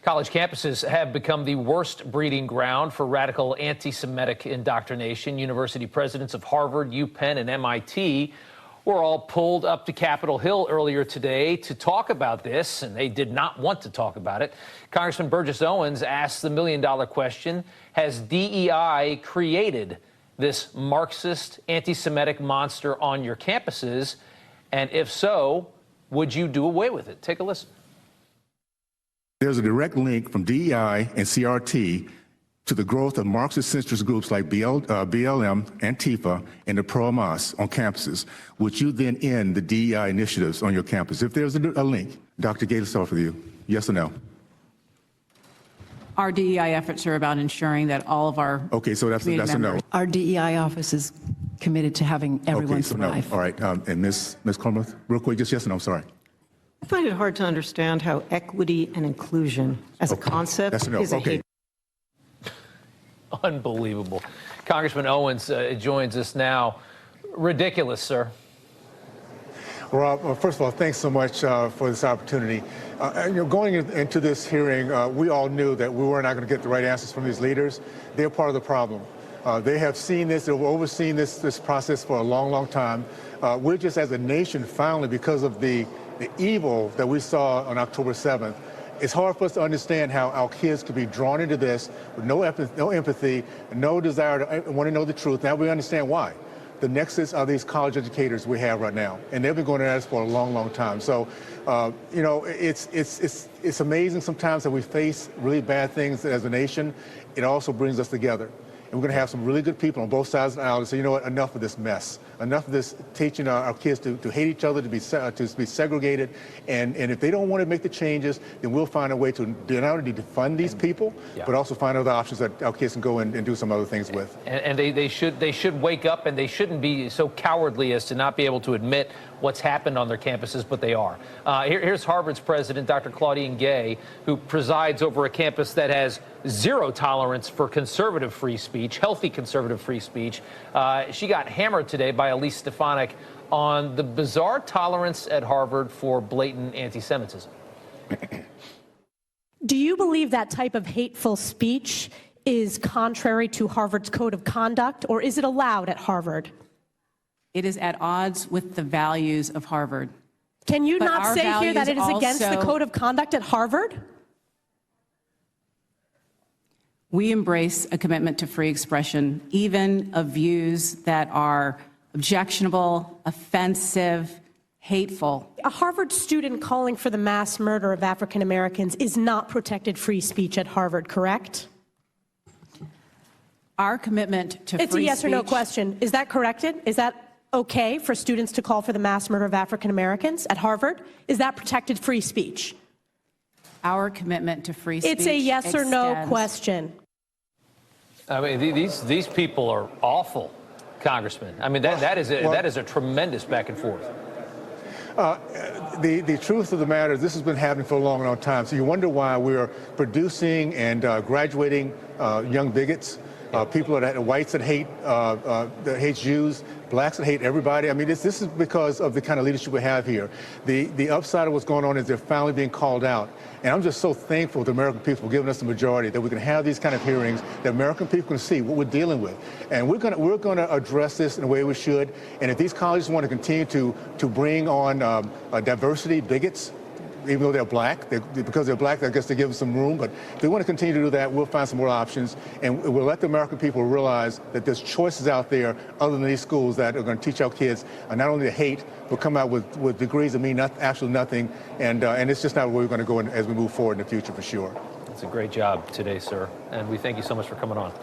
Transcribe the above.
College campuses have become the worst breeding ground for radical anti-Semitic indoctrination. University presidents of Harvard, UPenn, and MIT were all pulled up to Capitol Hill earlier today to talk about this, and they did not want to talk about it. Congressman Burgess Owens asked the million-dollar question: has DEI created this Marxist anti-Semitic monster on your campuses? And if so, would you do away with it? Take a listen. There's a direct link from DEI and CRT to the growth of Marxist-centrist groups like BLM, Antifa, and the pro-Hamas on campuses. Would you then end the DEI initiatives on your campus? If there's a link, Dr. Gay, let's start with you. Yes or no? Our DEI efforts are about ensuring that all of our Okay, so that's a no. Our DEI office is committed to having everyone survive. No. All right, and Ms. Cormuth, real quick, just yes or no, sorry. I find it hard to understand how equity and inclusion as a concept is a hate. Unbelievable. Congressman Owens joins us now. Ridiculous, sir. Well, first of all, thanks so much for this opportunity. Going into this hearing, we all knew that we were not going to get the right answers from these leaders. They're part of the problem. They have seen this, they've overseen this process for a long, long time. We're just, as a nation, finally, because of the evil that we saw on October 7th, it's hard for us to understand how our kids could be drawn into this with no empathy, no desire to want to know the truth. Now we understand why. The nexus are these college educators we have right now, and they've been going at us for a long, long time. So, it's amazing sometimes that we face really bad things as a nation. It also brings us together. And we're going to have some really good people on both sides of the aisle to say, you know what, enough of this mess, enough of this teaching our kids to hate each other, to be segregated. And if they don't want to make the changes, then we'll find a way to not only to fund these people, but also find other options that our kids can go and do some other things with. And they should wake up, and they shouldn't be so cowardly as to not be able to admit what's happened on their campuses, but they are. Here's Harvard's president, Dr. Claudine Gay, who presides over a campus that has zero tolerance for conservative free speech, healthy conservative free speech. She got hammered today by Elise Stefanik on the bizarre tolerance at Harvard for blatant anti-Semitism. Do you believe that type of hateful speech is contrary to Harvard's code of conduct, or is it allowed at Harvard? It is at odds with the values of Harvard. Can you not say here that it is against the code of conduct at Harvard? We embrace a commitment to free expression, even of views that are objectionable, offensive, hateful. A Harvard student calling for the mass murder of African Americans is not protected free speech at Harvard, correct? Our commitment to free speech... It's a yes or no question. Is that corrected? Is that okay for students to call for the mass murder of African Americans at Harvard? Is that protected free speech? Our commitment to free speech It's a yes or no question. I mean, these people are awful, Congressman. I mean, that is a tremendous back and forth. The truth of the matter is this has been happening for a long, long time. So you wonder why we're producing and graduating young bigots, people whites that hate Jews, blacks that hate everybody. I mean, this is because of the kind of leadership we have here. The upside of what's going on is they're finally being called out. And I'm just so thankful to the American people for giving us the majority, that we can have these kind of hearings, that American people can see what we're dealing with. And we're going to address this in the way we should. And if these colleges want to continue to bring on diversity, bigots, even though they're black, because they're black, I guess they give them some room. But if they want to continue to do that, we'll find some more options. And we'll let the American people realize that there's choices out there other than these schools that are going to teach our kids not only to hate, but come out with degrees that mean absolutely nothing. And it's just not where we're going to go as we move forward in the future, for sure. It's a great job today, sir. And we thank you so much for coming on.